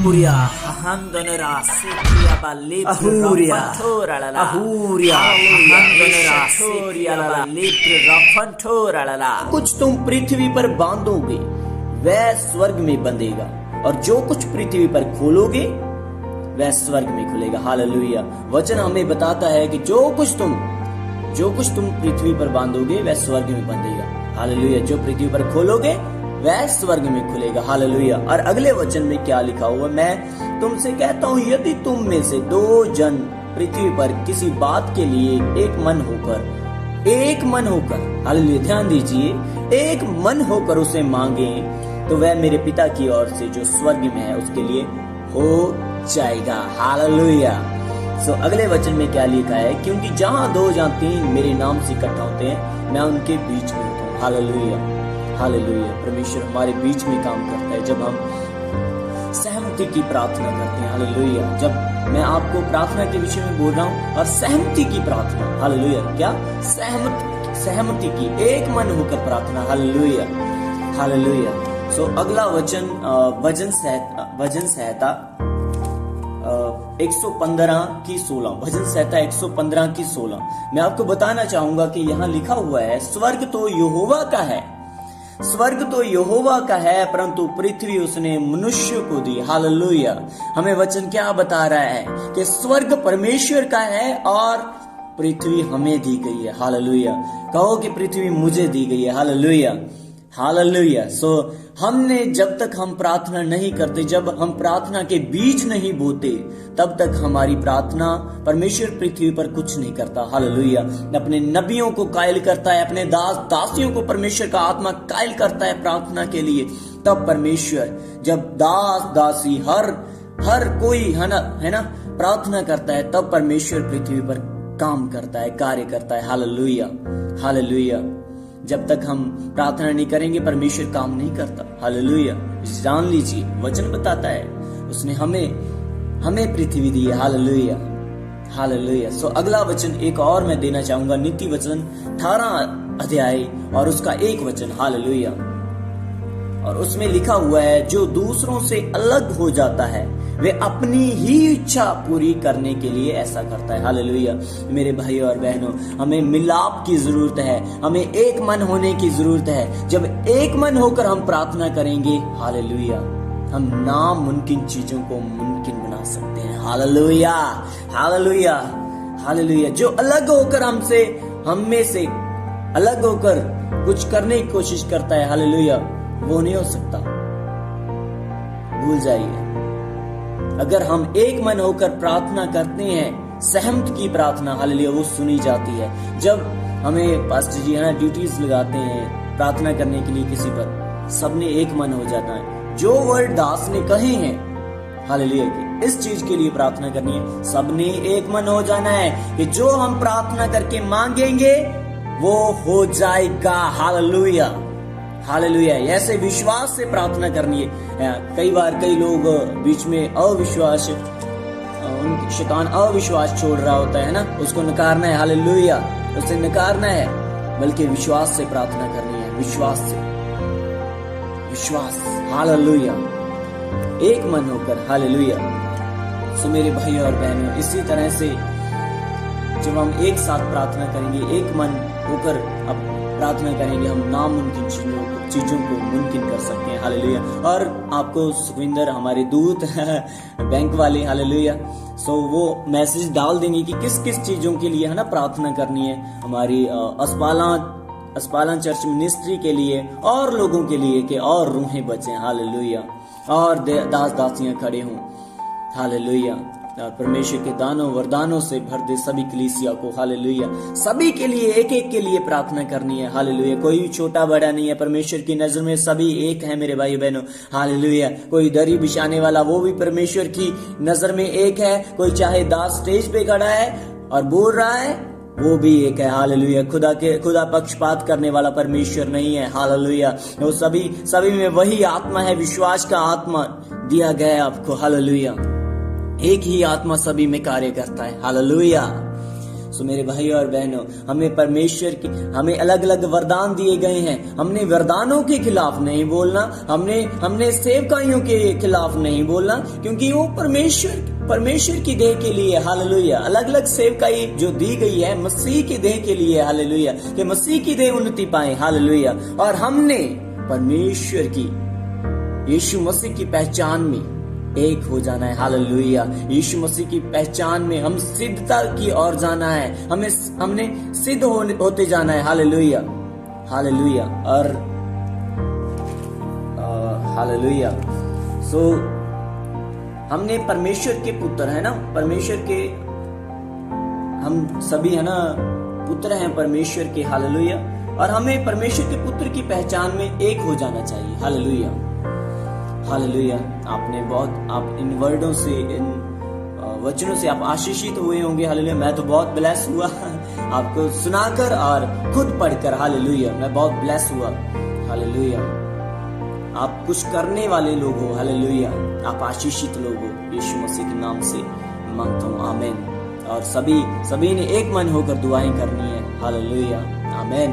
Ahuria, handonera, sekia balipri rafantoralala. Ahuria, handonera, sekia balipri rafantoralala. कुछ तुम पृथ्वी पर बांधोगे वह स्वर्ग में बंधेगा, और जो कुछ पृथ्वी पर खोलोगे वह स्वर्ग में खुलेगा। हालेलुया। वचन हमें बताता है कि जो कुछ तुम पृथ्वी पर बांधोगे वह स्वर्ग में बंधेगा। हालेलुया। जो पृथ्वी पर खोलोगे वह स्वर्ग में खुलेगा। हालेलुया। और अगले वचन में क्या लिखा हुआ, मैं तुमसे कहता हूँ यदि तुम में से दो जन पृथ्वी पर किसी बात के लिए एक मन होकर हालेलुया, ध्यान दीजिए, एक मन होकर उसे मांगे तो वह मेरे पिता की ओर से जो स्वर्ग में है उसके लिए हो जाएगा। हालेलुया। अगले वचन में क्या लिखा है, क्योंकि जहां दो जहां तीन मेरे नाम से इकट्ठा होते हैं मैं उनके बीच में होता हूँ। हालेलुया। हालेलुया। परमेश्वर हमारे बीच में काम करता है जब हम सहमति की प्रार्थना करते हैं। हालेलुया। जब मैं आपको प्रार्थना के विषय में बोल रहा हूँ, और सहमति की प्रार्थना, हालेलुया, क्या सहमति की, एक मन होकर प्रार्थना। हालेलुया। हालेलुया। अगला वचन भजन संहिता 115 की 16, भजन संहिता 115 की 16। मैं आपको बताना चाहूंगा कि यहाँ लिखा हुआ है, स्वर्ग तो यहोवा का है परंतु पृथ्वी उसने मनुष्य को दी। हालेलुया। हमें वचन क्या बता रहा है कि स्वर्ग परमेश्वर का है और पृथ्वी हमें दी गई है। हालेलुया। कहो कि पृथ्वी मुझे दी गई है। हालेलुया। हालेलुया। हमने जब तक हम प्रार्थना नहीं करते, जब हम प्रार्थना के बीज नहीं बोते, तब तक हमारी प्रार्थना, परमेश्वर पृथ्वी पर कुछ नहीं करता। हालेलुया। अपने नबियों को कायल करता है, अपने दासियों को परमेश्वर का आत्मा कायल करता है प्रार्थना के लिए। तब परमेश्वर, जब दासी हर कोई है ना प्रार्थना करता है, तब परमेश्वर पृथ्वी पर काम करता है, कार्य करता है। हालेलुया। हालेलुया। जब तक हम प्रार्थना नहीं करेंगे परमेश्वर काम नहीं करता। हालेलुया। जान लीजिए, वचन बताता है उसने हमें पृथ्वी दी है। हालेलुया। हालेलुया। अगला वचन एक और मैं देना चाहूंगा, नीति वचन 18 अध्याय और उसका 1 वचन। हालेलुया। और उसमें लिखा हुआ है, जो दूसरों से अलग हो जाता है वे अपनी ही इच्छा पूरी करने के लिए ऐसा करता है। हालेलुया। मेरे भाई और बहनों, हमें मिलाप की जरूरत है, हमें एक मन होने की जरूरत है। जब एक मन होकर हम प्रार्थना करेंगे, हालेलुया, हम नामुमकिन चीजों को मुमकिन बना सकते हैं। हालेलुया। हालेलुया। हालेलुया। जो अलग होकर हम में से अलग होकर कुछ करने की कोशिश करता है, हालेलुया, वो नहीं हो सकता। भूल जाइए। अगर हम एक मन होकर प्रार्थना करते हैं, सहमत की प्रार्थना, हालेलुया, वो सुनी जाती है। जब हमें पास्टर जी है ना ड्यूटीज लगाते हैं प्रार्थना करने के लिए किसी पर, सबने एक मन हो जाता है। जो वर्ड दास ने कहे हैं, हालेलुया, कि इस चीज के लिए प्रार्थना करनी है, सबने एक मन हो जाना है कि जो हम प्रार्थना करके मांगेंगे वो हो जाएगा। हालेलुया। हालेलुया। ऐसे विश्वास से प्रार्थना करनी है। कई बार कई लोग बीच में शैतान अविश्वास छोड़ रहा होता है ना, उसको नकारना है। हालेलुया। उसे नकारना है, बल्कि विश्वास से प्रार्थना करनी है, विश्वास। हालेलुया। एक मन होकर। हालेलुया। मेरे भाई और बहनों, इसी तरह से जब हम एक साथ प्रार्थना करेंगे, एक मन होकर अब प्रार्थना करेंगे, हम नामुमकिन चीजों को मुमकिन कर सकते हैं। हालेलुया। और आपको सुखविंदर, हमारे दूत बैंक वाले, हालेलुया, वो मैसेज डाल देंगे कि किस किस चीजों के लिए है ना प्रार्थना करनी है। हमारी अस्पालन चर्च मिनिस्ट्री के लिए और लोगों के लिए कि और रूहें बचे। हालेलुया। और दास दासियां खड़े हों। हालेलुया। परमेश्वर के दानों वरदानों से भर दे सभी कलीसिया को। हालेलुया। सभी के लिए, एक एक के लिए प्रार्थना करनी है। हालेलुया। कोई छोटा बड़ा नहीं है, परमेश्वर की नजर में सभी एक है मेरे भाई बहनों। हालेलुया। कोई दरी बिछाने वाला, वो भी परमेश्वर की नजर में एक है। कोई चाहे दास स्टेज पे खड़ा है और बोल रहा है, वो भी एक है। हालेलुया। खुदा पक्षपात करने वाला परमेश्वर नहीं है। हालेलुया। वो सभी में वही आत्मा है, विश्वास का आत्मा दिया गया है आपको। हालेलुया। एक ही आत्मा सभी में कार्य करता है। हालेलुया। सो मेरे भाई और बहनों, हमें अलग अलग वरदान दिए गए हैं। हमने वरदानों के खिलाफ नहीं बोलना, हमने सेवकाइयों के खिलाफ नहीं बोलना, क्योंकि वो परमेश्वर की देह के लिए, हालेलुया। अलग अलग सेवकाई जो दी गई है मसीह की देह के लिए, हालेलुया, कि मसीह की देह उन्नति पाए, हालेलुया। और हमने परमेश्वर की, यीशु मसीह की पहचान में एक हो जाना है, हालेलुया। यीशु मसीह की पहचान में हम सिद्धता की ओर जाना है, हमने सिद्ध होते जाना है, हालेलुया, हालेलुया। और हालेलुया। सो हमने परमेश्वर के पुत्र है ना, परमेश्वर के, हम सभी है ना पुत्र हैं परमेश्वर के, हालेलुया। और हमें परमेश्वर के पुत्र की पहचान में एक हो जाना चाहिए, हालेलुया, हालेलुया। आप इन वर्डों से, इन वचनों से आप आशीषित हुए होंगे, हालेलुया। मैं तो बहुत ब्लेस हुआ आपको सुनाकर और खुद पढ़कर, हालेलुया। मैं बहुत ब्लेस हुआ, हालेलुया। आप कुछ करने वाले लोग हो, हालेलुया। आप आशीषित लोग हो, यीशु मसीह के नाम से मांगता हूँ, आमीन। और सभी ने एक मन होकर दुआएं करनी है, हालेलुया, आमीन।